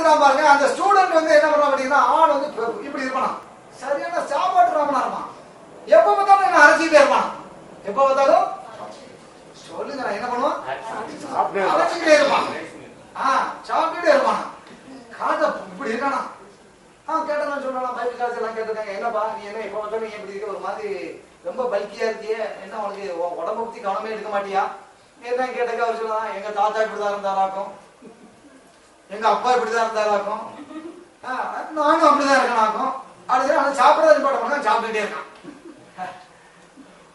இருக்கிறான் பாருங்க. அந்த ஸ்டூடெண்ட் வந்து என்ன பண்ண மாட்டீங்கன்னா ஆள் வந்து இப்படி இருப்பானா, சரியான சாப்பாட்டு ராமனா இருப்பான். எப்ப பார்த்தாலும் என்ன அரைச்சிக்கிட்டே இருப்பான். எப்ப பார்த்தாலும் சொல்லுங்க என்ன பண்ணுவான், அரைச்சிக்கிட்டே இருப்பான். சாப்பிட்டுட்டே இருப்பானா. காதை இப்படி இருக்கானா. கேட்டதான் சொல்லலாம், பைபிள் கிளாஸ் எல்லாம் கேட்டிருக்காங்க. என்னப்பா நீ என்ன எப்ப பார்த்தாலும் நீ எப்படி இருக்க, ஒரு மாதிரி ரொம்ப பல்கியா இருக்கியே, என்ன உனக்கு உடம்ப பத்தி கவனமே எடுக்க மாட்டியா என்ன கேட்டக்க அவர் சொல்லலாம், எங்க தாத்தா இப்படிதான் இருந்தாராக்கும், எங்க அப்பா இப்படிதான் இருந்தாராக்கும், நானும் அப்படிதான் இருக்கனாக்கும். அடுத்து சாப்பிடாது பாடம் சாப்பிட்டுட்டே இருக்கான்.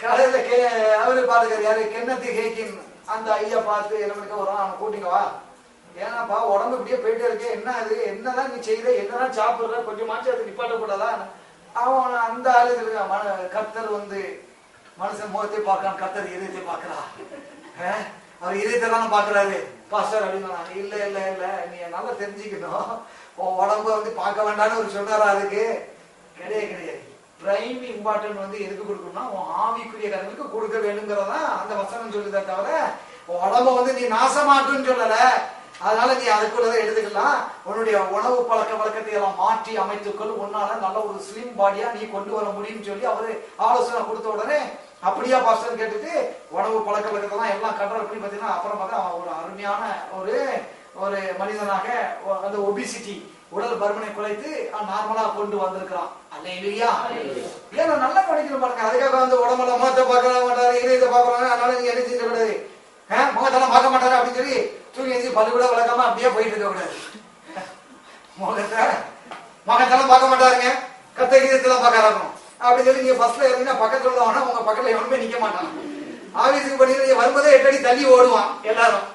கடையில அவரு பாத்துக்காரு யாரு, கென்னத்தி ஹேக்கின் அந்த ஐயா பார்த்து என்ன பண்ணிக்க வரும், அவன் கூட்டிங்கவா, ஏன்னாப்பா உடம்பு இப்படியே போயிட்டே இருக்கு, என்ன அது என்னதான் நீ செய்யற, என்னதான் சாப்பிடுற, கொஞ்சமாச்சு அது நிப்பாட்ட கூடாதா. அவன் அந்த ஆளு கர்த்தர் வந்து மனுஷன் முகத்தை பார்க்கறான், கர்த்தர் இதயத்தை பார்க்கறா. அவர் இதயத்தை தானே பாக்குறாரு பாஸ்டர் அப்படின்னா. இல்ல இல்ல இல்ல நீ நல்லா தெரிஞ்சுக்கணும், உன் உடம்ப வந்து பார்க்க வேண்டாம்னு ஒரு சொல்றாரா. அதுக்கு கிடையாது கிடையாது. பிரைம் இம்பார்ட்டன்ட் வந்து எதுக்கு கொடுக்கணும்னா உன் ஆவிக்குரிய கடனுக்கு கொடுக்க வேணுங்கிறதா அந்த வசனம் சொல்லுதே தவிர உடம்ப வந்து நீ நாசமாக்குன்னு சொல்லல. அதனால நீ அதுக்குள்ளதை எடுத்துக்கலாம். உன்னுடைய உணவு பழக்க வழக்கத்தை எல்லாம் மாற்றி அமைத்துக்கொள், உன்னால நல்ல ஒரு ஸ்லிம் பாடியா நீ கொண்டு வர முடியும்னு சொல்லி அவரு ஆலோசனை கொடுத்த உடனே அப்படியா பாஸ்டர் கேட்டுட்டு உணவு பழக்க வழக்கத்தெல்லாம் எல்லாம் கண்ட்ரோல் பண்ணி பார்த்தீங்கன்னா அப்புறம் பார்த்தா அவன் ஒரு அருமையான ஒரு மனிதனாக அந்த ஒபிசிட்டி உடல் பருமனை குறைத்து நார்மலா கொண்டு வந்திருக்கிறான். அல்லேலூயா. ஏன்னா நல்லா கவனிக்கணும் பாருங்க. அதுக்காக வந்து உடம்பெல்லாம் முகத்தை பார்க்க மாட்டாரு, இதயத்தை பார்க்கறாங்க, அதனால நீங்க என்ன செஞ்ச கூடாது, முகத்தெல்லாம் பார்க்க மாட்டாரு அப்படின்னு சொல்லி தூங்கி எஞ்சி பல்லு கூட வளர்க்காம அப்படியே போயிட்டு இருக்க கூடாது. முகத்தெல்லாம் பார்க்க மாட்டாருங்க, கத்த இதயத்தெல்லாம் பார்க்கறாங்க அப்படின்னு சொல்லி நீங்க பஸ்ல இருந்தீங்கன்னா பக்கத்துல உள்ளவனா உங்க பக்கத்துல எவனுமே நிக்க மாட்டான். ஆபீஸுக்கு பண்ணி நீங்க வரும்போதே 8 அடி தள்ளி ஓடுவான் எல்லாரும்.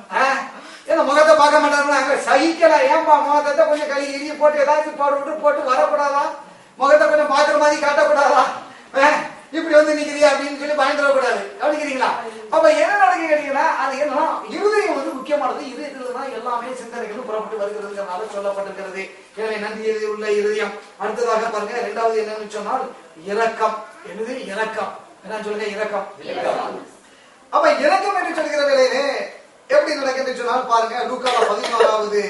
ஏன்னா முகத்தை பார்க்க மாட்டாங்க, சகிக்கலாம். ஏன்பா முகத்தை கொஞ்சம் கை எரிய போட்டு ஏதாச்சும் போட்டு வரக்கூடாதா, முகத்தை கொஞ்சம் பாக்குற மாதிரி காட்டக்கூடாதா, இப்படி வந்து நிக்கிறியா அப்படின்னு சொல்லி பயந்துடக்கூடாது. கவனிக்கிறீங்களா? அப்ப என்ன நடக்குது கேட்டீங்கன்னா அது என்ன, இருதயம் வந்து முக்கியமானது. இருதயத்துலதான் எல்லாமே சிந்தனைகளும் புறப்பட்டு வருகிறதுனால சொல்லப்பட்டிருக்கிறது. எனவே நன்றி உள்ள இருதயம். அடுத்ததாக பாருங்க, இரண்டாவது என்னன்னு சொன்னால் இரக்கம். என்னது இரக்கம்? என்ன சொல்லுங்க, இரக்கம். அப்ப இரக்கம் என்று சொல்கிற வேளையிலே எப்படி நடக்குது சொன்னால் பாருங்க, லூக்கா 14வது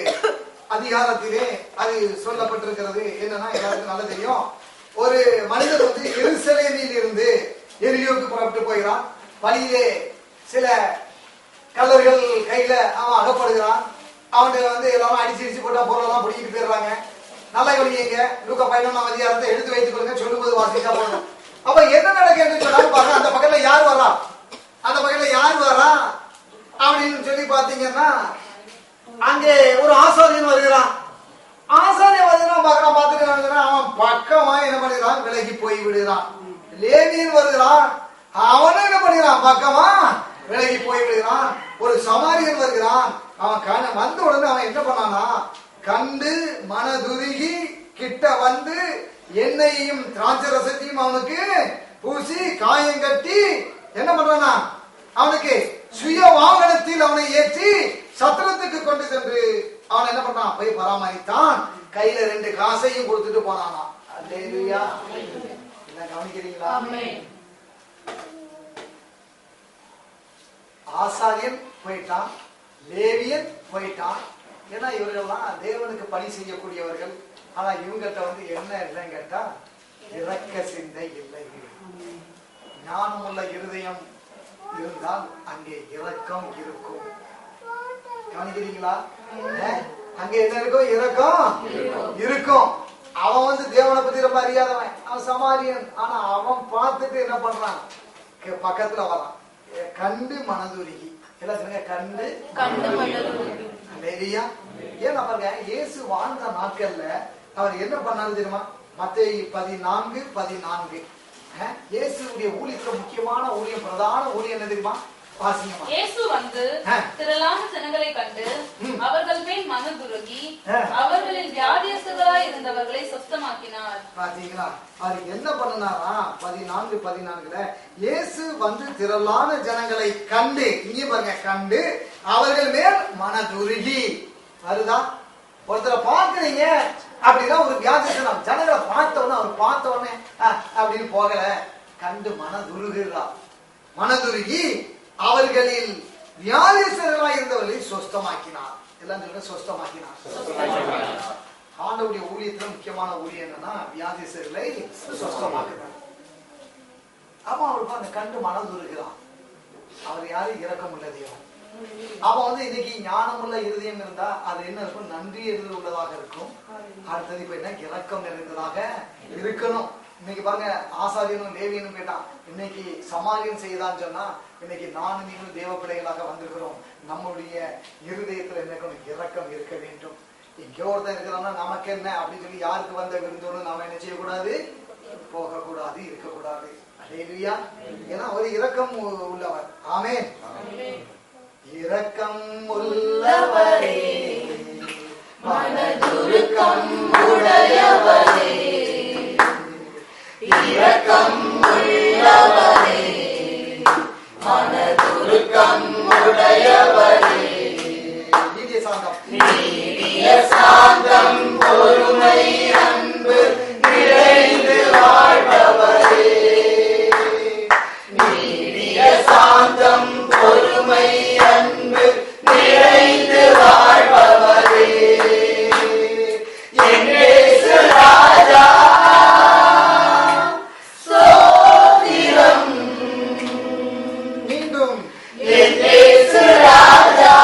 அதிகாரத்திலே அது சொல்லப்பட்டிருக்கிறது. என்னன்னா எல்லாருக்கும் நல்லா தெரியும். ஒரு மனிதர் வந்து எருசலேமில் இருந்து எரியோக்கு புறப்பட்டு போகிறான். வழியிலே சில கல்லர்கள் கையில அவன் அகப்படுகிறான். அவன் வந்து எல்லாரும் அடிச்சு போட்டா பொருளெல்லாம் பிடிக்கிட்டு போயிடுறாங்க. நல்லா கவனிங்க, லூக்கா 11ஆம் அதிகாரத்தை எடுத்து வைத்துக் கொள்ளுங்க, சொல்லும்போது வாசிச்சா போகணும். அப்ப என்ன நடக்குதுன்னு சொன்னாலும் பாருங்க, அந்த பக்கத்துல யார் வர்றா, அந்த பக்கத்துல யார் வர்றா அப்படின்னு சொல்லி பாத்தீங்கன்னா அங்கே ஒரு ஆசாரியன் வருகிறான். ஆசாரியன் வருகிறான், பார்க்கறான், பார்த்துட்டு அவன் பக்கமா என்ன பண்ணுகிறான், விலகி போய் விடுகிறான். லேவியன் வருகிறான், அவனும் என்ன பண்ணுகிறான், பக்கமா விலகி போய் விடுகிறான். ஒரு சமாரியன் வருகிறான், அவன் வந்த உடனே அவன் என்ன பண்ணானா, கண்டு மனதுருகி கிட்ட வந்து எண்ணெயையும் திராட்சை ரசத்தையும் அவனுக்கு பூசி காயம் கட்டி என்ன பண்றானா, அவனுக்கு சுய வாகனத்தில் அவனை ஏற்றி சத்திரத்துக்கு கொண்டு சென்று அவன் என்ன பண்ணான், போய் பராமரித்தான். கையில 2 காசையும் கொடுத்துட்டு போனானா. அல்லேலூயா. என்ன கவனிக்கிறீங்களா? ஆசாரியன் போயிட்டான், லேவியன் போயிட்டான். ஏன்னா இவர்கள்லாம் தேவனுக்கு பணி செய்யக்கூடியவர்கள். ஆனா இவங்கிட்ட வந்து என்ன இல்லைன்னு கேட்டா இரக்க சிந்தை இல்லை. ஞானம் உள்ள இருதயம் இருந்தால் அங்கே இரக்கம் இருக்கும். கவனிக்கிறீங்களா? அங்க என்ன இருக்கும், இரக்கம் இருக்கும். அவன் வந்து தேவனை பத்தி ரொம்ப அறியாதவன், அவன் சமாரியன். ஆனா அவன் பார்த்துட்டு என்ன பண்றான், பக்கத்துல வரான், கண்டு மனதுருகி. எல்லாம் சொல்லுங்க, கண்டு. ஏன் பாருங்க, இயேசு வாழ்ந்த நாட்கள்ல அவர் என்ன பண்ணாரு தெரியுமா? மத்தேயு 14:14. இயேசுடைய ஊழியத்துல முக்கியமான ஊழியம், பிரதான ஊழியம் என்ன தெரியுமா? இயேசு வந்து திரளான ஜனங்களை கண்டு அவர்கள் மேல் மனதுருகி அவர்களில் வியாதியஸ்தர்களாய் இருந்தவர்களை சுத்தமாக்கினார். பாத்தீங்களா? அவர் என்ன பண்ணனாரா? 14:14 இயேசு வந்து திரளான ஜனங்களை கண்டு, இங்கே பாருங்க, கண்டு அவர்கள் மேல் மனதுருகி. வருதா? ஒருத்தரை பார்க்கிறீங்க அப்படின்னா ஒரு வியாதியஸ்தன் ஜனங்களை பார்த்தவன அவர் பார்த்தவனே அப்படின்னு போகல, கண்டு மனதுருகிறார். மனதுருகி அவர்களில் வியாதியஸ்தர்களாய் இருந்தவர்களை சுத்தமாக்கினார். எல்லாம் சொல்ல சொஸ்தமாக்கினார். ஆண்டவருடைய ஊழியத்துல முக்கியமான ஊழியம் என்னன்னா வியாதிஸ்தர்களை சொஸ்தமாக்குறார். அப்ப அவருக்கு அந்த கண்டு மனது இருக்கிறான். அவர் யாரு? இரக்கம் உள்ள தெய்வம். அப்ப இன்னைக்கு ஞானமுள்ள இருதயம் இருந்தா அது என்ன இருக்கும்? நன்றி எழுது உள்ளதாக இருக்கும். அடுத்தது இப்ப என்ன? இரக்கம் நிறைந்ததாக இருக்கணும். இன்னைக்கு பாருங்க, ஆசாரியனும் லேவியனும் கேட்டான், இன்னைக்கு சமாரியம் செய்தான்னு சொன்னா இன்னைக்கு நானும் நீங்களும் தேவ பிள்ளைகளாக வந்திருக்கிறோம். நம்முடைய இருதயத்துல என்ன இரக்கம் இருக்க வேண்டும். இங்கே ஒருத்தன் இருக்கிறான்னா நமக்கு என்ன அப்படின்னு சொல்லி யாருக்கு வந்த விருந்தோன்னு நாம என்ன செய்யக்கூடாது? போகக்கூடாது, இருக்கக்கூடாது. அல்லேலூயா. ஏன்னா அவர் இரக்கம் உள்ளவர். ஆமென். இரக்கம் உள்ளவரே, மனதுருக்கம் உடையவரே, இரக்கம் உள்ளவரே, மனதுருக்கம் உடையவரே, நீடிய சாந்தம், நீடிய சாந்தம், பொறுமை, அன்பு நிறைந்து வாழ்பவரே, நீடிய சாந்தம், பொறுமை, அன்பு நிறைந்து வாழ்பவரே, என் இயேசு ராஜா ஸ்தோத்திரம். மீண்டும் என் இயேசு ராஜா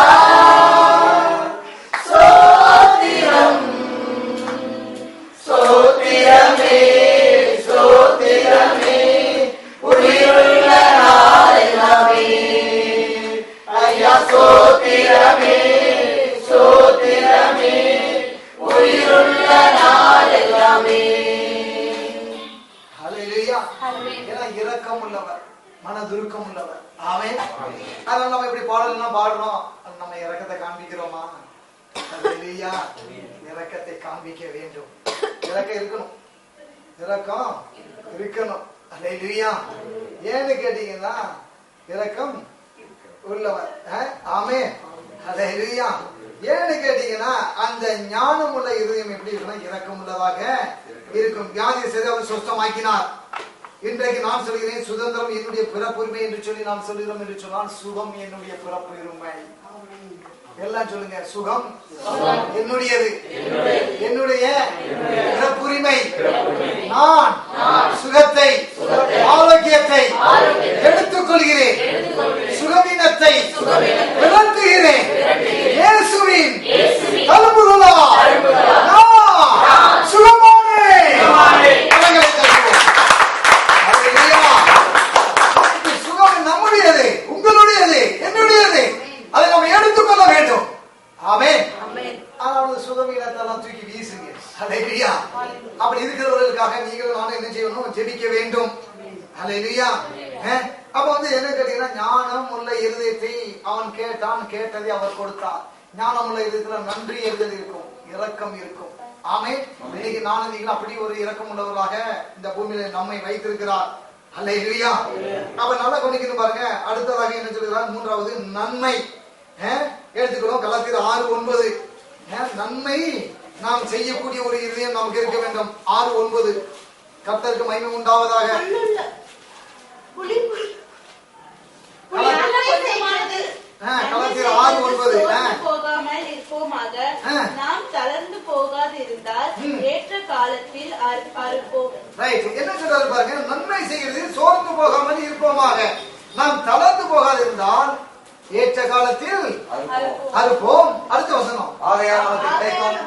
ஸ்தோத்திரம். ஸ்தோத்திரமே, ஸ்தோத்திரமே, உயிருள்ள நாளெல்லாமே. ஐயா ஸ்தோத்திரமே, ஸ்தோத்திரமே, உயிருள்ள நாளெல்லாமே. ஹல்லேலூயா. ஏன்னா இரக்கம் உள்ளவர், மனதுருக்கம் உள்ளவர். ஆமென். அதனால நம்ம இப்படி பாடலாம் பாடுறோம், நம்ம இரக்கத்தை காண்பிக்கிறோமா? ஹல்லேலூயா. இரக்கத்தை காண்பிக்க வேண்டும். இரக்கம் இருக்கணும், இரக்கம் இருக்கணும். ஹல்லேலூயா. ஏன்னு கேட்டீங்கன்னா இரக்கம் உள்ளவர். ஆமென். ஹல்லேலூயா. ஏன்னு கேட்டீங்கன்னா அந்த ஞானம் உள்ள இதயம் எப்படி இருக்குன்னா இரக்கம் உள்ளதாக இருக்கும். வியாதியை செய்து அவர் சுத்தமாக்கினார். இன்றைக்கு நான் சொல்கிறேன், சுதந்திரம் என்னுடைய பிறப்புரிமை என்று சொல்லி நாம் சொல்கிறோம் என்று சொன்னால் சுகம் என்னுடைய பிறப்புரிமை. எல்லாம் சொல்லுங்க, சுகம் என்னுடையது, என்னுடைய பிறப்புரிமை. நான் சுகத்தை, ஆரோக்கியத்தை எடுத்துக் கொள்கிறேன், சுகவீனத்தை விளக்குகிறேன். இயேசுவின் தழும்புகளால் நான் சுகமானேன். சுகம் நம்முடையது, உங்களுடையது, என்னுடையது. அதை நம்ம எடுத்துக்கொள்ள வேண்டும். ஆமென். ஆனால் சுகவீனத்தெல்லாம் தூக்கி வீசுங்க. ஹல்லேலூயா. அப்படி இருக்கிறவர்களுக்காக நீங்கள் நானும் என்ன செய்யணும்? ஜெபிக்க வேண்டும். ஹல்லேலூயா. அப்ப என்ன கேட்டீங்கன்னா ஞானம் உள்ள இருதயத்தை அவன் கேட்டான், கேட்டதை அவர் கொடுத்தார். ஞானம் உள்ள இருதயத்துல நன்றி எழுதல் இருக்கும், இரக்கம் இருக்கும். ஆமென். இன்னைக்கு நானும் நீங்களும் அப்படி ஒரு இரக்கம் உள்ளவர்களாக இந்த பூமியில நம்மை வைத்திருக்கிறார். ஹல்லேலூயா. அப்ப நல்லா கவனிக்கணும் பாருங்க. அடுத்ததாக என்ன சொல்கிறார்? மூன்றாவது நன்மை. எடுத்துக்கிறோம். கலாத்தியர் 6:9. நன்மை நாம் செய்யக்கூடிய ஒரு இதயம் நமக்கு இருக்க வேண்டும். 6:9. கர்த்தருக்கு மகிமை உண்டாவதாக. கலாத்தியர் 6:9. போகாமல் இருப்போமாக, நாம் தளர்ந்து போகாதிருந்தால் ஏற்ற காலத்தில் அறுப்போம். ரைட். என்ன சொல்றாரு பாருங்க, நன்மை செய்கிறது சோர்ந்து போகாமல் இருப்போமாக, நாம் தளர்ந்து போகாதிருந்தால் ஏற்ற காலத்தில் அறுப்போம். அடுத்த வசனம். ஆகையால் நமக்கு கிடைக்கும்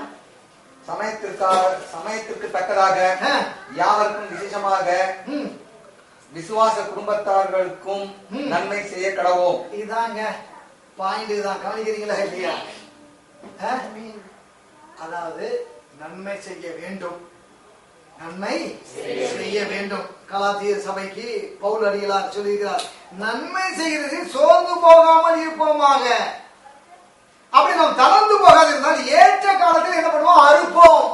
சமயத்திற்கு தக்கதாக யாவருக்கும் விசேஷமாக விசுவாச குடும்பத்தார்களுக்கும் நன்மை செய்ய கடவோம். இதாங்க பாயிண்ட். இதுதான் கவனிக்கிறீங்களா இல்லையா? அதாவது நன்மை செய்ய வேண்டும், நன்மை செய்ய வேண்டும். கலாத்தியர் சபைக்கு பவுல் அடிகளார் சொல்லுகிறார், நன்மை செய்கிறது சோர்ந்து போகாமல் இருப்போமாக. அப்படி நாம் தளர்ந்து போகாது இருந்தால் ஏற்ற காலத்தில் என்ன பண்ணுவோம்? அறுப்போம்.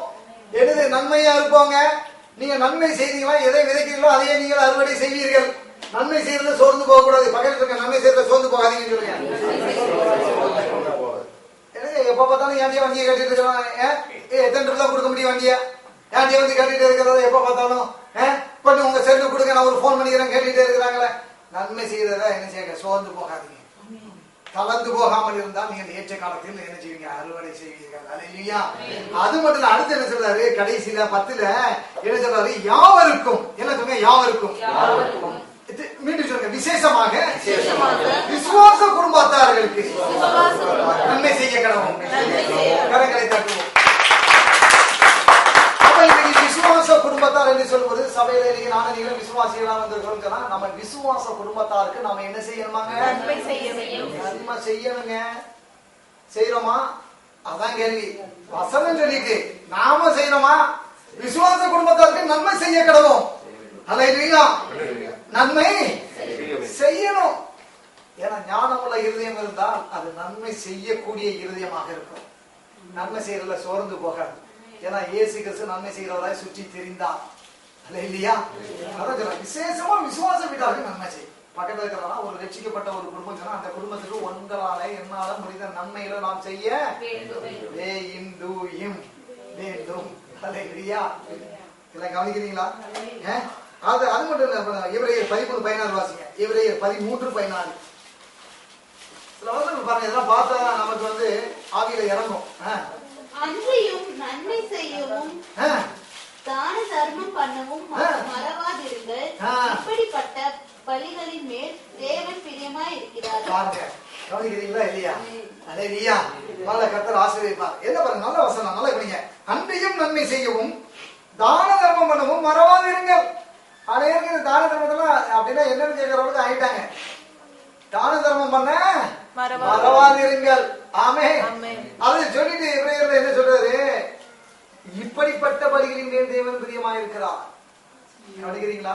எனது நன்மையை அறுப்போங்க. நீங்க நன்மை செய்தீங்களா, எதை விதைக்கிறீங்களோ அதையே நீங்கள் அறுவடை செய்வீர்கள். நன்மை செய்யறது சோர்ந்து போக கூடாது. பக்கத்துல இருக்க நன்மை செய்யறத சோர்ந்து போகாதீங்கன்னு சொல்லுங்க. எப்ப பார்த்தாலும் ஏன்டியா வண்டியை கட்டிட்டு இருக்காங்க, எத்தனை ரூபா கொடுக்க முடியும் வண்டியா? ஏன்டியா வந்து கட்டிட்டு இருக்கிறத எப்ப பார்த்தாலும் கொஞ்சம் உங்க செல்லு கொடுங்க, நான் ஒரு போன் பண்ணிக்கிறேன் கேட்டுட்டே இருக்கிறாங்களே. நன்மை செய்யறதா என்ன செய்யுங்க? சோர்ந்து போகாதீங்க. தளர்ந்து போகாமல் இருந்தால் நீங்கள் ஏற்ற காலத்தில் என்ன செய்வீங்க? அறுவடை செய்வீர்கள். அல்லேலூயா. அது மட்டும் இல்ல, அடுத்து என்ன சொல்றாரு? கடைசியில 10ல என்ன சொல்றாரு? யாவருக்கும், என்ன சொல்லுங்க? யாவருக்கும். மீண்டும் சொல்லுங்க. விசேஷமாக விசுவாச குடும்பத்தார்களுக்கு நன்மை செய்ய கடவும். கரங்களை தட்டுவோம். விசுவாச குடும்பத்தார் என்று சொல்வது சபையில நானும் நீங்களும் விசுவாசிகளா வந்திருக்கிறோம். நம்ம விசுவாச குடும்பத்தாருக்கு நாம என்ன செய்யணுமாங்க? நன்மை செய்யணுங்க. செய்யறோமா? அதான் கேள்வி. வசனம் சொல்லிட்டு நாம செய்யணுமா? விசுவாச குடும்பத்தாருக்கு நன்மை செய்ய கடவும். அல்லேலூயா. நன்மை செய்யணும். ஏன்னா ஞானமுள்ள இருதயம் இருந்தால் அது நன்மை செய்யக்கூடிய இருதயமாக இருக்கும். நன்மை செய்யறதுல சோர்ந்து போகாது. ஏன்னா இயேசு கிறிஸ்து நன்மை செய்கிறவராய் சுற்றி தெரிந்தார். அல்லேலூயா. அதான் சொல்ல, விசேஷமா விசுவாச வீட்டாருக்கு நன்மை செய்யும். பக்கத்துல இருக்கிறவங்க ஒரு ரட்சிக்கப்பட்ட ஒரு குடும்பம் சொன்னா அந்த குடும்பத்துக்கு உங்களால என்னால முடிந்த நன்மைகளை நாம் செய்ய வேண்டும். அல்லேலூயா. இதெல்லாம் கவனிக்கிறீங்களா? அது மட்டும் இல்ல. எபிரேயர் 13:16 வாசிங்க. எபிரேயர் 13:16. சில வசனங்கள் பாருங்க, இதெல்லாம் பார்த்தா நமக்கு வந்து ஆவியில இறங்கும். அன்றையும் நன்மை செய்யவும் தான தர்மம் பண்ணவும் மறவாதிருங்கள். இப்படிப்பட்ட பலிகளின் மேல் தேவன் பிரியமாய் இருக்கிறார். பாருங்க, கவனிக்கிறீங்களா இல்லையா? அல்லேலூயா. நல்ல கர்த்தர் ஆசீர்வதிப்பார். என்ன பாருங்க, நல்ல வசனம், நல்லா கவனிங்க. அன்றையும் நன்மை செய்யவும் தான தர்மம் பண்ணவும் மறவாதிருங்கள். அனைவருக்கு தான தர்மத்தெல்லாம் அப்படின்னா என்னன்னு கேட்கறவங்களுக்கு ஆயிட்டாங்க. தான தர்மம் பண்ண மறவாதிருங்கள். ஆமென். அது சொல்லிட்டு எபிரேயர்ல என்ன சொல்றாரு? இப்படிப்பட்ட பலிகளின் மேல் தேவன் பிரியமா இருக்கிறார். கவனிக்கிறீங்களா?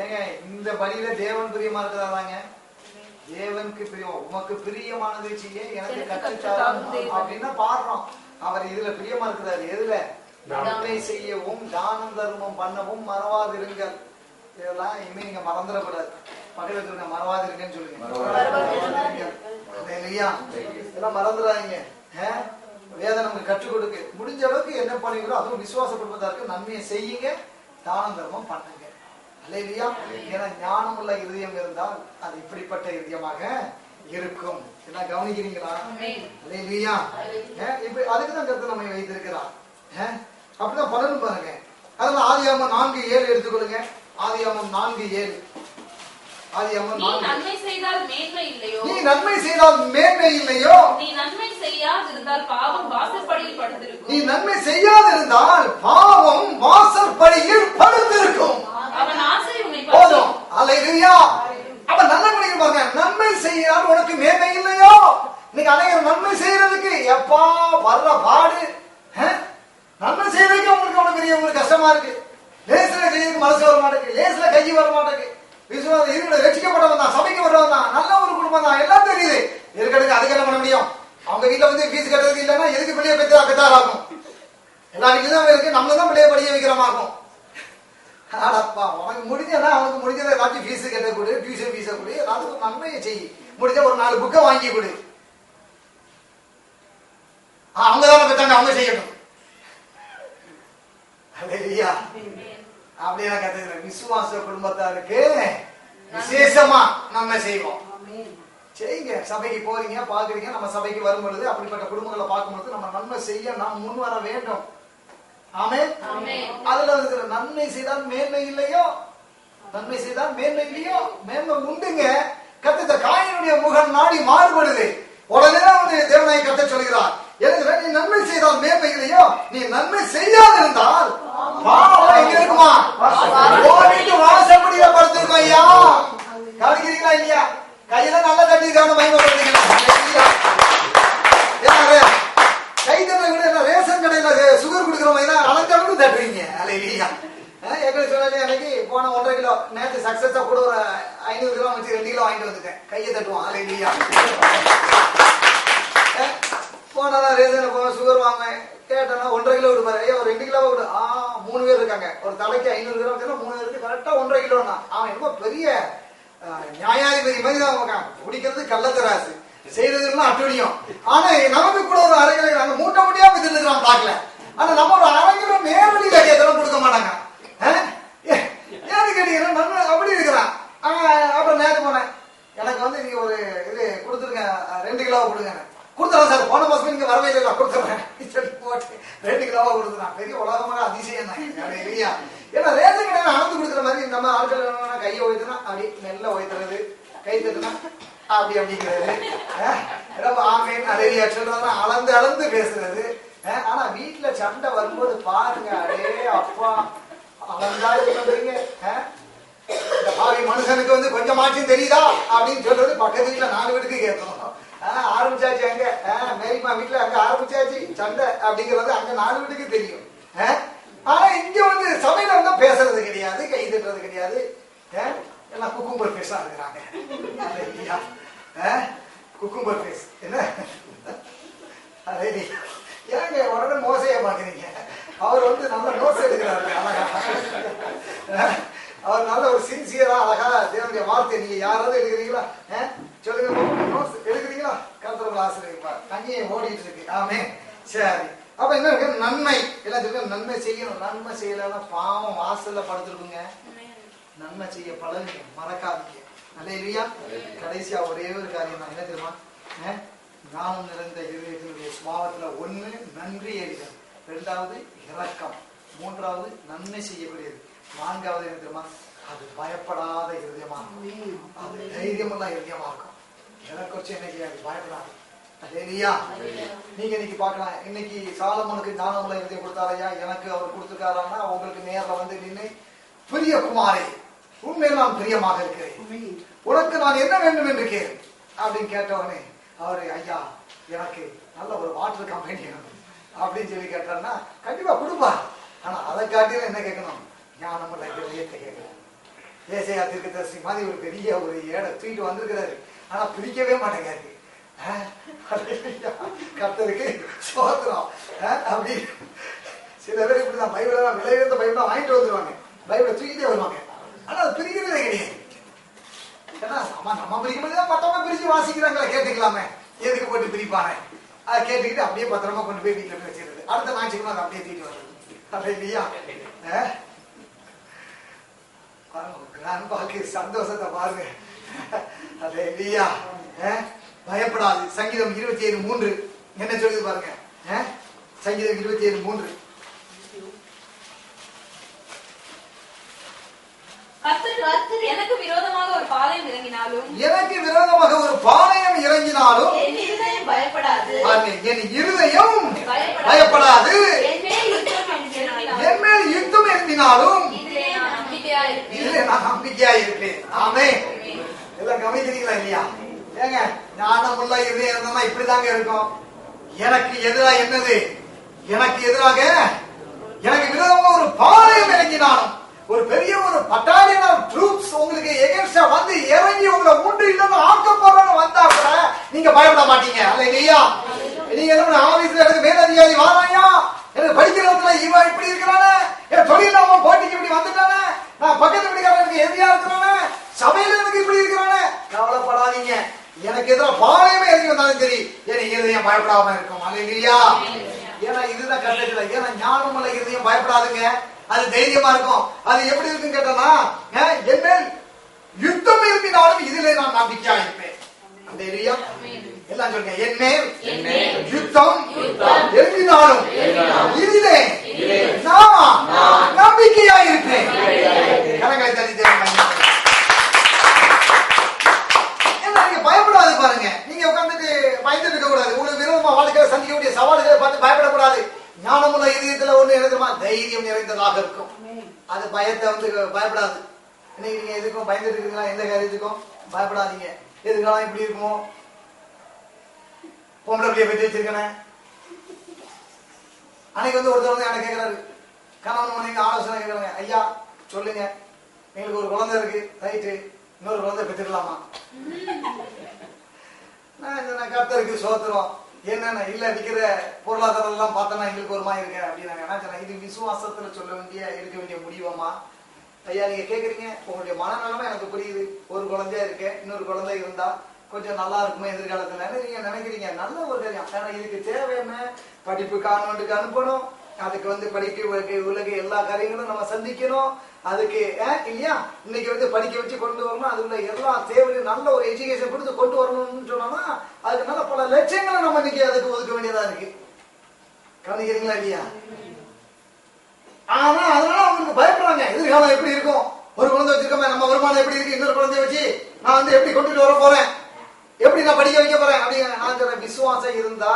ஏங்க, இந்த பலியில தேவன் பிரியமா இருக்கிறாங்க. தேவனுக்கு பிரியம். உமக்கு பிரியமானதை செய்ய எனக்கு கற்றுத்தாரும் அப்படின்னா பாடுறோம். அவர் இதுல பிரியமா இருக்கிறாரு. எதுல? நன்மை செய்யவும் தானம் தர்மம் பண்ணவும் மறவாதிருங்கள். இதெல்லாம் இனிமே நீங்க மறந்துடக்கூடாது. பக்கத்துல சொல்லுங்க, மறவாதிருங்கன்னு சொல்லுங்க. இதெல்லாம் மறந்துடாதீங்க. வேதம் நமக்கு கற்றுக் கொடுக்கு. முடிஞ்ச அளவுக்கு என்ன பண்ணுவீங்களோ அதுவும் விசுவாச குடும்பத்தாருக்கு நன்மையை செய்யுங்க, தானம் தர்மம் பண்ணுங்க. அல்லேலூயா. ஏன்னா ஞானம் உள்ள இருதயம் இருந்தால் அது இப்படிப்பட்ட இருதயமாக இருக்கும். என்ன கவனிக்கிறீங்களா? அல்லேலூயா. இப்ப அதுக்குதான் கருத்து நம்ம வைத்திருக்கிறார். அப்படிதான் பலன் பாருங்க. அதனால ஆதியாகமம் 4:7 எடுத்துக்கொள்ளுங்க. ஆதியாகமம் 4:7. நீ நன்மை செய்தால் மேன்மை இல்லையோ? நீ நன்மை செய்தால் மேன்மை இல்லையோ? நீ நன்மை செய்யாதிருந்தால் பாவம் வாசற்படியில் படுத்திருக்கும். நீ நன்மை செய்யாதிருந்தால் பாவம் வாசற்படியில் படுத்திருக்கும். அவன் ஆசை உன்னை போதும். அல்லேலூயா. அப்ப நல்ல குடிக்க பாருங்க. நன்மை செய்யால் உனக்கு மேன்மை இல்லையோ? இன்னைக்கு அனைவரும் நன்மை செய்யறதுக்கு எப்பா வர்ற பாடு. நன்மை செய்யறதுக்கு உங்களுக்கு அவ்வளவு பெரிய ஒரு கஷ்டமா இருக்கு. லேசில செய்யறதுக்கு மனசு வர மாட்டேங்குது. லேசில கை வர மாட்டேங்குது. விசுவாசம் இருக்கிற ரட்சிக்கப்பட்டவன் தான், சபைக்கு வர்றவன் தான், நல்ல ஒரு குடும்பம் தான், எல்லாம் தெரியுது. இருக்கிறதுக்கு அதுக்கு என்ன பண்ண முடியும்? அவங்க வீட்டுல வந்து ஃபீஸ் கட்டுறதுக்கு இல்லைன்னா எதுக்கு பிள்ளைய பெற்றாராகும்? எல்லா வீட்டுல தான் இருக்கு. நம்மள தான் பிள்ளைய படிய வைக்கிறமாகும். ஆடப்பா, உனக்கு முடிஞ்சா அவனுக்கு முடிஞ்சதை எல்லாத்தையும் ஃபீஸ் கட்ட கொடு, டியூஷன் ஃபீஸை கொடு, எல்லாத்துக்கும் ஒரு நன்மையை செய். முடிஞ்ச ஒரு 4 புக்கை வாங்கி கொடு. அவங்க தானே பெற்றாங்க, அவங்க செய்யணும். அப்படியே கத்துக்கிற விசுவாச குடும்பத்தாருக்கு விசேஷமா நம்ம செய்வோம். செய்யுங்க. சபைக்கு போறீங்க, பாக்குறீங்க. நம்ம சபைக்கு வரும் பொழுது அப்படிப்பட்ட குடும்பங்களை பார்க்கும் பொழுது நம்ம நன்மை செய்ய நாம் முன் வர வேண்டும். ஆமென். அதுல இருக்கிற நன்மை செய்தால் மேன்மை இல்லையோ? நன்மை செய்தால் மேன்மை இல்லையோ? மேன்மை உண்டுங்க. கத்த காயினுடைய முகம் நாடி மாறுபடுது. உடனே வந்து தேவனாய் கத்த சொல்கிறார், நீ நன்மை செய்தால் மேன்மை இல்லையோ? நீ நன்மை செய்யாதிருந்தால் பாவம் எங்க இருக்குமா? வீட்டு வாசப்படியில படுத்திருக்கோம். ஐயா, கவனிக்கிறீங்களா இல்லையா? கையில நல்லா தட்டிருக்காங்க, மயமப்படுறீங்களா? கை தட்டை விட என்ன ரேஷன் கடையில சுகர் குடுக்கிற மாதிரி அலங்காரம் தட்டுறீங்க. அல்லேலூயா. எங்களுக்கு சொன்னாலே எனக்கு போன 1.5 கிலோ நேற்று சக்சஸா கூட ஒரு 500 கிலோ வச்சு 2 கிலோ வாங்கிட்டு வந்துட்டேன். கையை தட்டுவோம். அல்லேலூயா. போனாதான் ரேஷன் போவேன், சுகர் வாங்குவேன். கேட்டா 1.5 கிலோ விடுப்பாரு. ஐயா ஒரு 2 கிலோவா விடு. 3 பேர் இருக்காங்க. ஒரு தலைக்கு 500 கிலோ 3 பேருக்கு கரெக்டா 1.5 கிலோன்னா அவன் என்னமோ பெரிய நியாயாதிபதி மாதிரி தான் குடிக்கிறது கள்ளத்தராசு, செய்யறதுலாம் அட்டுடியும். ஆனா நமக்கு கூட ஒரு 1/2 கிலோ நாங்க மூட்டை மூட்டையா வித்துருக்கான் பாக்கல. ஆனா நம்ம ஒரு 1/2 கிலோ நேரடியில கேட்டாலும் கொடுக்க மாட்டாங்க. ஏன்னு கேட்டீங்கன்னா நம்ம அப்படி இருக்கிறான். அப்புறம் நேற்று போனேன். எனக்கு வந்து நீங்க ஒரு இது கொடுத்துருங்க கிலோவா கொடுக்குறான். பெரிய உலகமாக அதிசயம் தான் இல்லையா? ஏன்னா ரேஷன் கடையில அளந்து கொடுக்குற மாதிரி நம்ம ஆட்கள் கையை உயர்த்தினா அப்படி மெல்ல உயர்த்துறது, கை தட்டுனா அப்படி அப்படிங்கிறது, ஆமேன் அலையா சொல்றதுனா அளந்து அளந்து பேசுறது. ஆனா வீட்டுல சண்டை வரும்போது பாருங்க, அடே அப்பா அளந்தா பண்றீங்க. இந்த பாவி மனுஷனுக்கு வந்து கொஞ்சமாச்சும் தெரியுதா அப்படின்னு சொல்றது பக்கத்து வீட்டுல 4 வீட்டுக்கு கேட்கணும். ஆரம்பிச்சாச்சு அங்க மேரிமா வீட்டுல அங்க ஆரம்பிச்சாச்சு சண்டை அப்படிங்கிறது அங்க 4 வீட்டுக்கு தெரியும். ஆனா இங்க வந்து சபையில வந்து பேசுறது கிடையாது, கை தட்டுறது கிடையாது. எல்லாம் குக்கும்பர் பேஸா இருக்கிறாங்க. குக்கும்பர் பேஸ் என்ன அதே ஏங்க உடனே மோசைய பாக்குறீங்க. அவர் வந்து நல்ல நோட்ஸ் எடுக்கிறாரு அழகா. அவர் நல்ல ஒரு சின்சியரா அழகா தேவனுடைய வார்த்தை. நீங்க யாராவது எடுக்கிறீங்களா? சொல்லுங்க, நோட்ஸ் எடுக்கிறீங்களா? கருத்துறவங்க ஆசிரியப்பா தண்ணியை ஓடிட்டு இருக்கு. ஆமே சரி. அப்ப என்ன இருக்கு? நன்மை எல்லாம் சொல்லுங்க. நன்மை செய்யணும். நன்மை செய்யலாம் பாவம் வாசல்ல படுத்துருக்குங்க. நன்மை செய்ய பழகுங்க, மறக்காதீங்க. அல்லேலூயா. கடைசியா ஒரே ஒரு காரியம் தான், என்ன தெரியுமா? ஞானம் நிறைந்த இருதயத்தினுடைய சுபாவத்துல 1 நன்றி எறிதல், 2வது இரக்கம், 3வது நன்மை செய்யக்கூடியது, 4வது என்ன தெரியுமா? அது பயப்படாத இருதயமா இருக்கும். அது தைரியமுள்ள இருதயமா இருக்கும். எனக்கு வச்சு என்ன செய்யாது, பயப்படாது. அல்லேலூயா. நீங்க இன்னைக்கு பார்க்கலாம், இன்னைக்கு சாலமோனுக்கு ஞானமுள்ள இருதயம் கொடுத்தாரையா, எனக்கு அவர் கொடுத்துருக்காரான்னா உங்களுக்கு நேரில் வந்து நின்று பிரிய குமாரே உண்மையில் நான் பிரியமாக இருக்கிறேன், உனக்கு நான் என்ன வேண்டும் என்று கேள் அப்படின்னு கேட்டவனே அவரு ஐயா எனக்கு நல்ல ஒரு வாட்டர் கம்பெனி அப்படின்னு சொல்லி கேட்டாருன்னா கண்டிப்பா கொடுப்பா. ஆனா அதை காட்டிலும் என்ன கேட்கணும்? ஞானமுள்ள இதயத்தை கேட்கணும். ஏசாயா தீர்க்கதரிசி மாதிரி ஒரு பெரிய ஒரு ஏடை தூக்கிட்டு வந்திருக்கிறாரு, ஆனா பிரிக்கவே மாட்டேங்காரு. கர்த்தருக்கு சோத்திரம். அப்படி சில பேர் இப்படிதான் பைபிளெல்லாம் விலை உயர்ந்த பைபிளா வாங்கிட்டு வந்துருவாங்க, பைபிளை தூக்கிட்டே வருவாங்க, ஆனா அது பிரிக்கிறதே கிடையாது. ஏன்னா நம்ம பிரிக்கும் போது மற்றவங்க பிரிச்சு வாசிக்கிறாங்களா, கேட்டுக்கலாமே, எதுக்கு போட்டு பிரிப்பானே, அதை கேட்டுக்கிட்டு அப்படியே பத்திரமா கொண்டு போய் வீட்டுல போய் வச்சிருது. அடுத்த ஞாயிற்றுக்கிழமை அதை அப்படியே தூக்கிட்டு வருது. அப்படி இல்லையா? பாக்கு சந்தோஷத்தை பாருங்க. அதே இல்லையா? பயப்படாது. சங்கீதம் 27:3 என்ன சொல்லுது பாருங்க. சங்கீதம் 27:3 எனக்கு விரோதமாக ஒரு பாளையம் இறங்கினாலும் என் இருதயம் பயப்படாது. என் மேல் யுத்தம் எழுப்பினாலும் இதிலே நான் நம்பிக்கையா இருப்பேன். ஆமென். எல்லாம் கவனிக்கிறீங்களா இல்லையா? ஏங்க ஞானமுள்ள இருதயம் இருந்தா இப்படிதாங்க இருக்கும். எனக்கு எதிராக என்னது? எனக்கு எதிராக எனக்கு விரோதமாக ஒரு பாளையம் இறங்கினாலும், ஒரு பெரிய ஒரு பட்டாலியன் ஆஃப் ட்ரூப்ஸ் உங்களுக்கு எகென்ஸ்டா வந்து இறங்கி உங்களை உண்டு இல்லைன்னு ஆக்க போறோம்னு வந்தா கூட நீங்க பயப்பட மாட்டீங்க. இல்லையா? நீங்க என்ன ஆபீஸ்ல எனக்கு மேலதிகாரி வாராயா, எனக்கு படிக்கிறதுல இவன் இப்படி இருக்கிறானே, என் தொழில அவன் போட்டிக்கு இப்படி வந்துட்டானே, நான் பக்கத்து வீட்டுக்காரனுக்கு எதிரியா இருக்கிறானே, சபையில எனக்கு இப்படி இருக்கிறானே, கவலைப்படாதீங்க. எனக்கு எதிராக பாளையமே இறங்கி வந்தாலும் சரி, என் இருதயம் பயப்படாம இருக்கும். இல்லையா? ஏன்னா இதுதான் கட்டத்துல. ஏன்னா ஞானமுள்ள இருதயம் பயப்படாதுங்க, அது தைரியமா இருக்கும். அது எப்படி இருக்குன்னு கேட்டா, என் மேல் யுத்தம் எழுப்பினாலும் இதிலே நான் நம்பிக்கையா இருப்பேன். அந்த எல்லாம் சொல்லுங்க. என் மேல் யுத்தம் எழுப்பினாலும் இதிலே நான் நம்பிக்கையா இருப்பேன். கரங்களை தள்ளி நீங்க பயப்படாது பாருங்க. நீங்க உட்காந்துட்டு பயந்துட்டு இருக்க கூடாது. உங்களுக்கு விரோதமா வாழ்க்கையில சந்திக்கக்கூடிய சவால்களை பார்த்து பயப்படக்கூடாது. ஞானமுள்ள இதயத்துல ஒண்ணு எழுதுமா, தைரியம் நிறைந்ததாக இருக்கும். அது பயத்தை வந்து பயப்படாது. இன்னைக்கு நீங்க எதுக்கும் பயந்துட்டு இருக்கீங்களா? எந்த காரியத்துக்கும் பயப்படாதீங்க. எதுக்கெல்லாம் இப்படி இருக்குமோ, பொம்பளை பிள்ளைய பற்றி வச்சிருக்கேன். அன்னைக்கு வந்து ஒருத்தர் வந்து என்ன கேட்கிறாரு, கணவன் மனைவி ஆலோசனை கேட்கறாங்க. ஐயா சொல்லுங்க, எங்களுக்கு ஒரு குழந்தை இருக்கு, ரைட்டு, இன்னொரு குழந்தை பெற்றுக்கலாமா? நான் கர்த்தருக்கு சோத்திரம். என்னன்னா இல்ல விக்கிற பொருளாதாரம் எல்லாம் பார்த்தோன்னா எங்களுக்கு ஒரு மாதிரி இருக்கு அப்படின்னாங்க. இது விசுவாசத்துல சொல்ல வேண்டிய எடுக்க வேண்டிய முடிவமா? ஐயா நீங்க கேக்குறீங்க, உங்களுடைய மனநலமா எனக்கு புரியுது. ஒரு குழந்தையா இருக்கு, இன்னொரு குழந்தை இருந்தா கொஞ்சம் நல்லா இருக்குமே எதிர்காலத்துல நீங்க நினைக்கிறீங்க. நல்ல ஒரு காரியம். ஆனா இதுக்கு தேவை என்ன? படிப்பு கான்வென்ட்டுக்கு அனுப்பணும், அதுக்கு வந்து படிக்க உலக எல்லா காரியங்களும் நம்ம சந்திக்கணும். அதுக்கு இல்லையா இன்னைக்கு வந்து படிக்க வச்சு கொண்டு வரணும். அதுல எல்லா தேவையும் நல்ல ஒரு எஜுகேஷன் கொடுத்து கொண்டு வரணும்னு சொன்னோம்னா அதுக்கு நல்ல பல லட்சங்களை நம்ம இன்னைக்கு அதுக்கு ஒதுக்க வேண்டியதா இருக்கு. கவனிக்கிறீங்களா இல்லையா? ஆனா அதனால அவங்களுக்கு பயப்படுறாங்க. எதிர்காலம் எப்படி இருக்கும், ஒரு குழந்தை வச்சிருக்கோமே, நம்ம வருமானம் எப்படி இருக்கு, இன்னொரு குழந்தைய வச்சு நான் வந்து எப்படி கொண்டுட்டு வர போறேன், எப்படி நான் படிக்க வைக்க போறேன் அப்படிங்க. நான் சொல்றேன், விசுவாசம் இருந்தா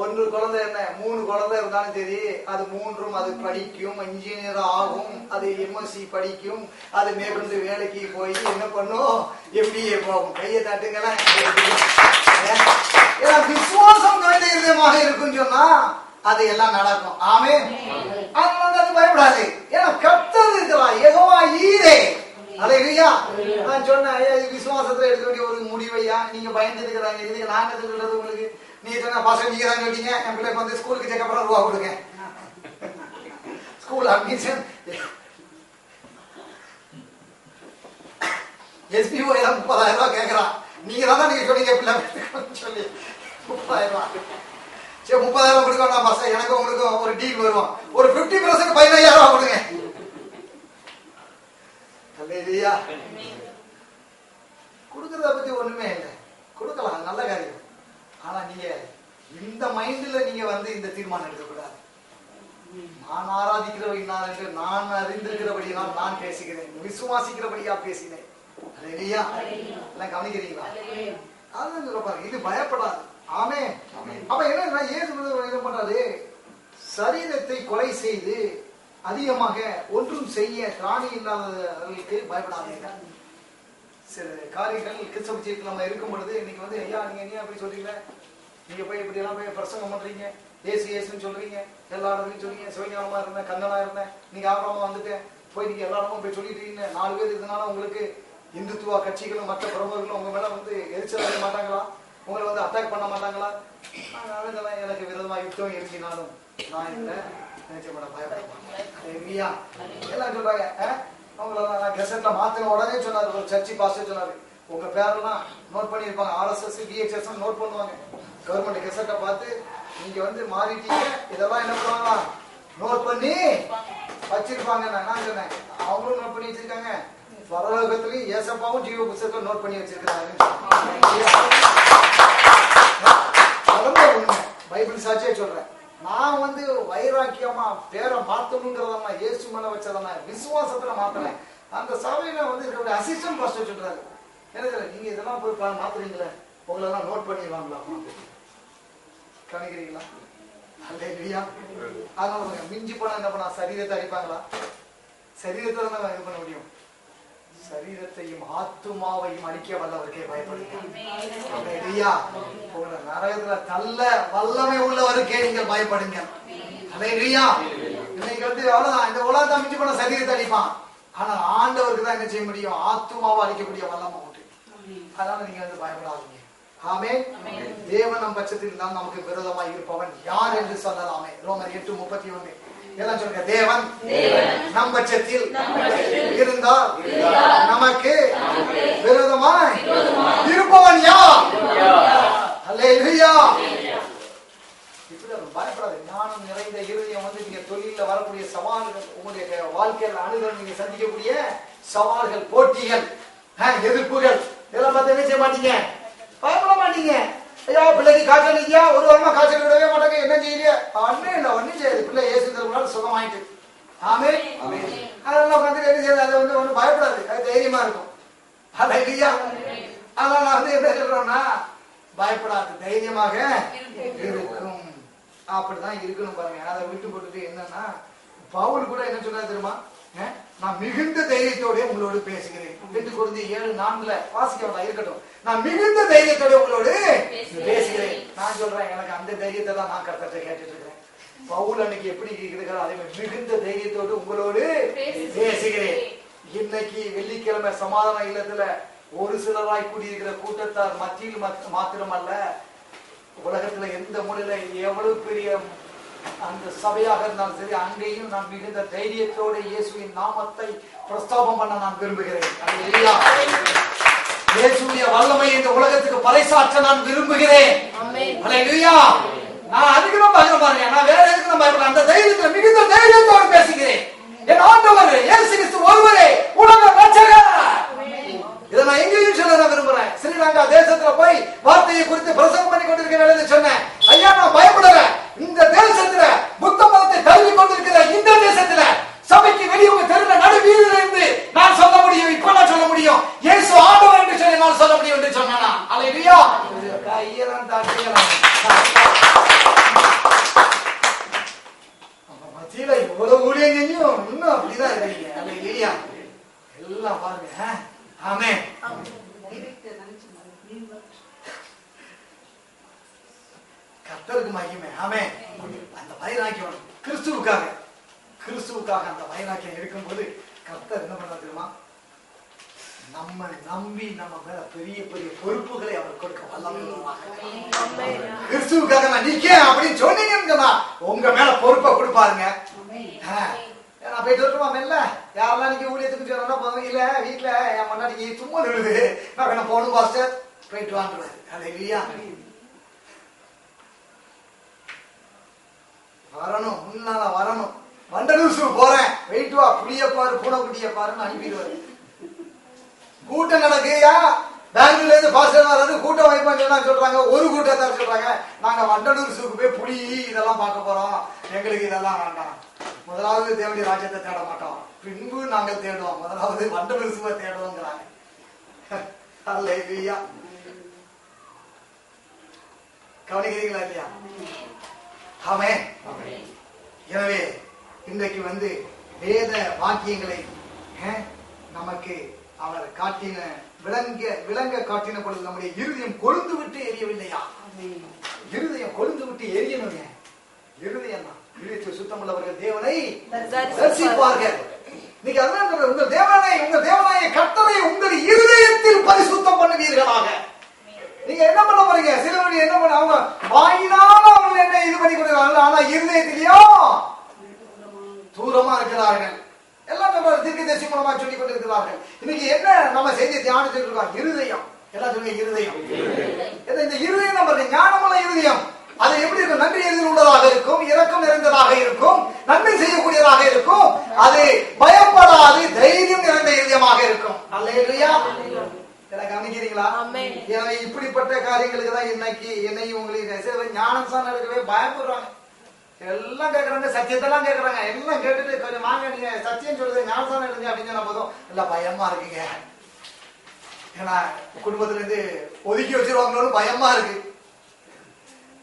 ஒன்று குழந்தை என்ன 3 குழந்தை இருந்தாலும் சரி, அது 3ம் அது படிக்கும், இன்ஜினியர் ஆகும், அது எம்எஸ்சி படிக்கும், அது மேற்கொண்டு வேலைக்கு போய் என்ன பண்ணும், எம்பிஏ போகும். கையை தட்டுங்களேன். ஏன்னா விசுவாசம் இருதயமாக இருக்குன்னு சொன்னா அது எல்லாம் நடக்கும். ஆமே. அதனால அது பயப்படாது. ஏன்னா கர்த்தர் இருக்கிறார், யெகோவா ஈரே. அல்லேலூயா. நான் சொன்னேன், விசுவாசத்துல எடுக்க வேண்டிய ஒரு முடிவையா நீங்க பயந்து இருக்கிறாங்க. இதுக்கு நாங்க சொல்றது உங்களுக்கு, நீங்க சொன்ன பாச நீங்க தான் சொல்லிட்டீங்க, என் பிள்ளைக்கு வந்து ஸ்கூலுக்கு சேர்க்க ரூபா கொடுங்க, ஸ்கூல் அட்மிஷன் எஸ்பிஓ 30,000 ரூபாய் கேட்கறான். நீங்க தான் நீங்க சொன்னீங்க பிள்ளை சொல்லி 30,000 ரூபாய். சரி 30,000 கொடுக்கணும் பாச, எனக்கு உங்களுக்கு ஒரு டீல் வருவோம், ஒரு 50% 15,000 ரூபாய் கொடுங்க. அல்லேலூயா. கொடுக்கறத பத்தி ஒண்ணுமே இல்லை, கொடுக்கலாம், நல்ல காரியம். ஆனா நீங்க இந்த மைண்ட்ல நீங்க வந்து இந்த தீர்மானம் எடுக்கக்கூடாது. நான் ஆராதிக்கிறவை நான் என்று நான் அறிந்திருக்கிறபடியால் நான் பேசுகிறேன், விசுவாசிக்கிறபடியா பேசினேன். அல்லேலூயா. எல்லாம் கவனிக்கிறீங்களா? அதுதான் சொல்ல பாருங்க, இது பயப்படாது. ஆமே. அப்ப என்ன இயேசு என்ன பண்றாரு, சரீரத்தை கொலை செய்து அதிகமாக ஒன்றும் செய்ய திராணி இல்லாதவர்களுக்கு பயப்படாதீங்க. சில காரியங்கள் கிறிஸ்தவ ஜீவியத்தில் நம்ம இருக்கும் பொழுது இன்னைக்கு வந்து ஐயா நீங்க என்ன அப்படி சொல்றீங்க, நீங்க போய் இப்படி எல்லாம் போய் பிரசங்கம் பண்றீங்க, ஏசு ஏசுன்னு சொல்றீங்க, எல்லா இடத்துலையும் சொல்றீங்க, சிவஞானமா இருந்தேன், கண்ணனா இருந்தேன், நீங்க ஆபரமா வந்துட்டேன், போய் நீங்க எல்லா இடமும் போய் சொல்லிட்டு இருக்கீங்க. 4 பேர் இதனால உங்களுக்கு இந்துத்துவ கட்சிகளும் மற்ற பிரமுகர்களும் உங்க மேல வந்து எரிச்சல் அடைய மாட்டாங்களா, உங்களை வந்து அட்டாக் பண்ண மாட்டாங்களா? அதெல்லாம் எனக்கு விரோதமா யுத்தம் எழுதினாலும் நான் இல்லை, எல்லாம் சொல்றாங்க. அவங்களெல்லாம் நான் கெசட்ல மாத்தின உடனே சொன்னாரு, ஒரு சர்ச்சி பாஸ்டர் சொன்னாரு, உங்க பேரெல்லாம் நோட் பண்ணிருப்பாங்க, RSS VHS நோட் பண்ணுவாங்க. கவர்மெண்ட் கெசட்டை பார்த்து நீங்க வந்து மாறிட்டீங்க, இதெல்லாம் என்ன பண்ணுவாங்களா நோட் பண்ணி வச்சிருப்பாங்க. நான் சொன்னேன், அவங்களும் நோட் பண்ணி வச்சிருக்காங்க, பரலோகத்திலையும் ஏசப்பாவும் ஜீவ புத்தகத்தை நோட் பண்ணி வச்சிருக்காங்க. உண்மை, பைபிள் சாட்சியே சொல்றேன். நான் வந்து வைராக்கியமா பேரை மாத்தணுங்கிறத இயேசு மேல வச்சதா விசுவாசத்துல மாத்தினேன். அந்த சபையில வந்து இருக்கக்கூடிய அசிஸ்டன்ட் பாஸ்டர் சொல்றாரு, எனக்கு நீங்க இதெல்லாம் போய் மாத்துறீங்களே, உங்களை எல்லாம் நோட் பண்ணிடுவாங்களா? கணிக்கிறீங்களா? அல்லேலூயா. அதனால மிஞ்சி போனா என்ன பண்ணா, சரீரத்தை அடிப்பாங்களா? சரீரத்தை தான் இது பண்ண முடியும். சரீரத்தையும் ஆத்துமாவையும் அழிக்க வல்லவருக்கே பயப்படுங்க. நரகத்துல தள்ள வல்லமை உள்ளவருக்கே நீங்கள் பயப்படுங்க. அல்லேலூயா. இன்னைக்கு வந்து அவ்வளவுதான், இந்த உலகத்தை மிஞ்சி போன சரீரத்தை அழிப்பான், ஆனா ஆண்டவருக்கு தான் என்ன செய்ய முடியும், ஆத்துமாவை அழிக்கக்கூடிய வல்லமை உண்டு. அதனால நீங்க வந்து பயப்படாதீங்க. ஆமென். தேவன் நம் பட்சத்தில் தான் நமக்கு விரோதமாய் இருப்பவன் யார் என்று சொல்லலாமே. ரோமர் 8:31 எல்லாம் சொல்லுங்க. தேவன் நம் பட்சத்தில் இருந்தால் நமக்கு விரோதமாய் இருப்பவன் யார்? அல்லேலூயா. இப்படி பயப்படாது. ஞானம் நிறைந்த இருதயம் வந்து நீங்க தொழில வரக்கூடிய சவால்கள், உங்களுடைய வாழ்க்கையில் அணுகள் நீங்க சந்திக்கக்கூடிய சவால்கள், போட்டிகள், எதிர்ப்புகள் இதெல்லாம் பார்த்து என்ன செய்ய மாட்டீங்க, பயப்பட மாட்டீங்க. ஐயா பிள்ளைக்கு காய்ச்சல் இல்லையா, ஒரு வாரமா காய்ச்சல் விடவே மாட்டாங்க, என்ன செய்யலையா? ஒன்னும் இல்லை, ஒன்னும் செய்யாது, பிள்ளை ஏசுகிறதுனால சுகமாயிட்டு. ஆமென். அதெல்லாம் வந்து என்ன செய்யாது, அது வந்து ஒன்றும் பயப்படாது, அது தைரியமா இருக்கும். அல்லேலூயா. அதனால நான் வந்து என்ன சொல்றோம்னா, பயப்படாது, தைரியமாக இருக்கும். அப்படிதான் இருக்கணும் பாருங்க. அதை விட்டு போட்டுட்டு என்னன்னா, பவுல் கூட என்ன சொன்னா தெரியுமா, நான் மிகுந்த தைரியத்தோட உங்களோடு பேசுகிறேன். 2 கொரிந்தியர் 7:4 வாசிக்க வேண்டாம், இருக்கட்டும். நான் மிகுந்த தைரியத்தோட உங்களோடு பேசுகிறேன். நான் சொல்றேன், எனக்கு அந்த தைரியத்தை தான் நான் கர்த்தர்ட்ட கேட்டுட்டு இருக்கிறேன். பவுல் அன்னைக்கு எப்படி இருக்கிறார், அதே மாதிரி மிகுந்த தைரியத்தோடு உங்களோடு பேசுகிறேன். இன்னைக்கு வெள்ளிக்கிழமை சமாதான இல்லத்துல ஒரு சிலராய் கூடியிருக்கிற கூட்டத்தார் மத்தியில் மாத்திரமல்ல, உலகத்துல எந்த மூலையில எவ்வளவு பெரிய அந்த சபையாக இருந்தாலும் சரி, அங்கேயும் நான் மிகுந்த தைரியத்தோடு இயேசுவின் நாமத்தை பிரஸ்தாபம் பண்ண நான் விரும்புகிறேன். இயேசுவின் வல்லமை இந்த உலகத்துக்கு பறைசாற்ற நான் விரும்புகிறேன். அல்லேலூயா. நான் அதுக்கு தான் பாருங்க, நான் வேற எதுக்கு நான் பயப்பட, அந்த தைரியத்துல மிகுந்த தைரியத்தோடு பேசுகிறேன். என் ஆண்டவர் இயேசு கிறிஸ்து ஒருவரே உலக ரட்சகர். இதை நான் எங்கேயும் சொல்ல நான் விரும்புறேன். ஸ்ரீலங்கா தேசத்துல போய் வார்த்தையை குறித்து பிரசங்கம் பண்ணி கொண்டிருக்க வேலை சொன்னேன். ஐயா நான் பயப்படுறேன், இந்த தேசத்துல அந்த வைராக்கியம் கிறிஸ்துவுக்காக அந்த வைராக்கியம் இருக்கும்போது கர்த்தர் என்ன பண்ண தெரியுமா? நம்ம நம்பி நம்ம மேல பெரிய பெரிய பொறுப்புகளை அவர் கொடுக்க வல்லவராக. கிறிஸ்துவுக்காக நான் நிக்கேன் அப்படின்னு சொன்னீங்கன்னா உங்க மேல பொறுப்பை கொடுப்பாருங்க. நான் போயிட்டு வரட்டுமா? மெல்ல யாரெல்லாம் நீங்க ஊழியத்துக்கு சொன்னா போதும். இல்ல வீட்டுல என் முன்னாடி சும்மா விழுது, நான் வேணா போகணும் பாஸ்டர், போயிட்டு வாங்குறாரு. அது இல்லையா? வரணும், முன்னால வரணும். வண்டலூர் போறேன், வெயிட்டு வா, புளிய பாரு, பூனைக்குட்டிய பாருன்னு அனுப்பிடுவாரு. கூட்டம் நடக்குயா, பெங்களூர்ல இருந்து பாஸ்டர் வர்றது கூட்டம் வைப்பாங்க சொல்றாங்க. ஒரு கூட்டத்தை சொல்றாங்க, நாங்க வண்டலூர் சூக்கு போய் புளி இதெல்லாம் பார்க்க போறோம், எங்களுக்கு இதெல்லாம் வேண்டாம். முதலாவது தேவனுடைய ராஜ்யத்தை தேட மாட்டோம், பின்பு நாங்கள் தேடுவோம். முதலாவது வண்டலூர் சூவை தேடுவோங்கிறாங்க. அல்லேலூயா. கவனிக்கிறீங்களா இல்லையா? ஆமென். எனவே இன்றைக்கு வேத வாக்கியங்களை நமக்கு அவர் காட்டின விளங்க காட்டின பொழுது நம்முடைய இருதயம் கொழுந்து விட்டு எரியவில்லையா? இருதயம் கொழுந்து விட்டு எரியணுங்க. இருதயம் தான். இருதயத்தில் சுத்தமுள்ளவர்கள் தேவனை தரிசிப்பார்கள். நீங்க அதான் சொல்ற, உங்கள் தேவனாய கர்த்தரை உங்கள் இருதயத்தில் பரிசுத்தம் பண்ணுவீர்களாக. நீங்க என்ன பண்ண போறீங்க? சிலவழி என்ன பண்ண, அவங்க வாயினால அவங்க என்ன இது பண்ணி கொடுக்கிறாங்க, ஆனா இருதயத்திலேயோ தூரமா இருக்கிறார்கள். எல்லாம் நம்ம தீர்க்கதரிசி மூலமா சொல்லி கொண்டிருக்கிறார்கள். இன்னைக்கு என்ன நம்ம செய்தி தியானிச்சுட்டு இருக்கோம்? இருதயம். எல்லாம் சொல்லுங்க, இருதயம். இந்த இருதயம் நம்ம ஞானமுள்ள இருதயம். அது எப்படி இருக்கும்? நன்றி எதிர் உள்ளதாக இருக்கும், இரக்கம் நிறைந்ததாக இருக்கும், நன்மை செய்யக்கூடியதாக இருக்கும். அது பயப்படாது, தைரியம் நிறைந்த இருதயமாக இருக்கும். அல்லேலூயா. கவனிக்கிறீங்களா? எனவே இப்படிப்பட்ட காரியங்களுக்கு தான் இன்னைக்கு என்னையும் உங்களுக்கு ஞானசானம் எடுக்கவே பயப்படுறாங்க. எல்லாம் கேட்கறாங்க, சத்தியத்தெல்லாம் கேட்கறாங்க. எல்லாம் கேட்டுட்டு கொஞ்சம் வாங்க, நீங்க சத்தியம் சொல்றது ஞானசானம் எடுங்க அப்படின்னு சொன்ன போதும் இல்ல பயமா இருக்குங்க. ஏன்னா குடும்பத்துல இருந்து ஒதுக்கி வச்சிருவாங்களோன்னு பயமா இருக்கு.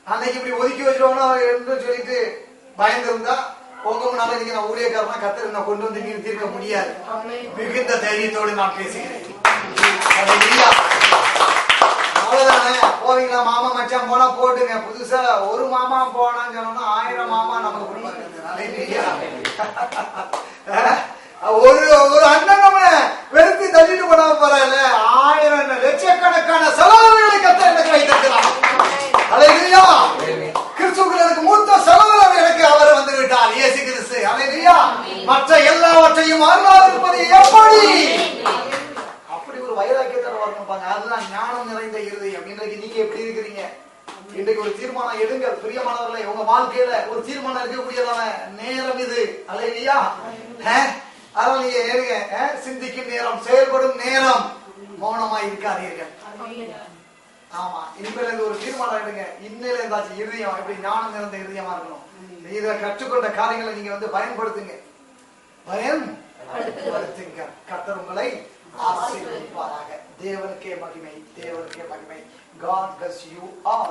அன்னைக்கு இப்படி ஒதுக்கி வச்சிருவாங்க சொல்லிட்டு பயந்துருந்தா உங்க முன்னால இன்னைக்கு நான் ஊழியக்காரனா கத்தர் நான் கொண்டு வந்து நீங்க தீர்க்க முடியாது. மிகுந்த தைரியத்தோடு நான் பேசுகிறேன். அவ்வளவுதானே? போவீங்களா? மாமா மச்சான் போனா போட்டுங்க. புதுசா ஒரு மாமா போனான்னு சொன்னோம்னா 1000 மாமா நமக்கு குடும்பம் ஒரு அண்ணன் நம்ம வெறுத்து தள்ளிட்டு போடாம போறால 1000 லட்சக்கணக்கான செலவுகளை கத்த எனக்கு வைத்திருக்கிறார். அல்லேலூயா. கிறிஸ்துவுக்கு மூத்த செலவு எனக்கு அவர் வந்து விட்டார், இயேசு கிறிஸ்து. அல்லேலூயா. மற்ற எல்லாவற்றையும் அருளால் இருப்பது எப்படி? அப்படி ஒரு வைராக்கியத்தை வரணும்பாங்க. அதுதான் ஞானம் நிறைந்த இருதயம். இன்றைக்கு நீங்க எப்படி இருக்கிறீங்க? இன்றைக்கு ஒரு தீர்மானம் எடுங்கள் பிரியமானவர்களே. உங்க வாழ்க்கையில ஒரு தீர்மானம் இருக்கக்கூடியதான நேரம் இது. அல்லேலூயா. அதனால நீங்க ஏறுங்க. சிந்திக்கும் நேரம், செயல்படும் நேரம். மௌனமா இருக்காதீர்கள். ஆமா, இனிமேல ஒரு தீர்மானம் எடுங்க. இன்னையில இருந்தாச்சு இருதயம் எப்படி ஞானம் நிறைந்த இருதயமா இருக்கணும். இதை கற்றுக்கொண்ட காரியங்களை நீங்க பயன்படுத்துங்க. பயன்படுத்துங்க. கர்த்தர் உங்களை ஆசீர்வதிப்பாராக. தேவனுக்கே மகிமை, தேவனுக்கே மகிமை. God bless you all.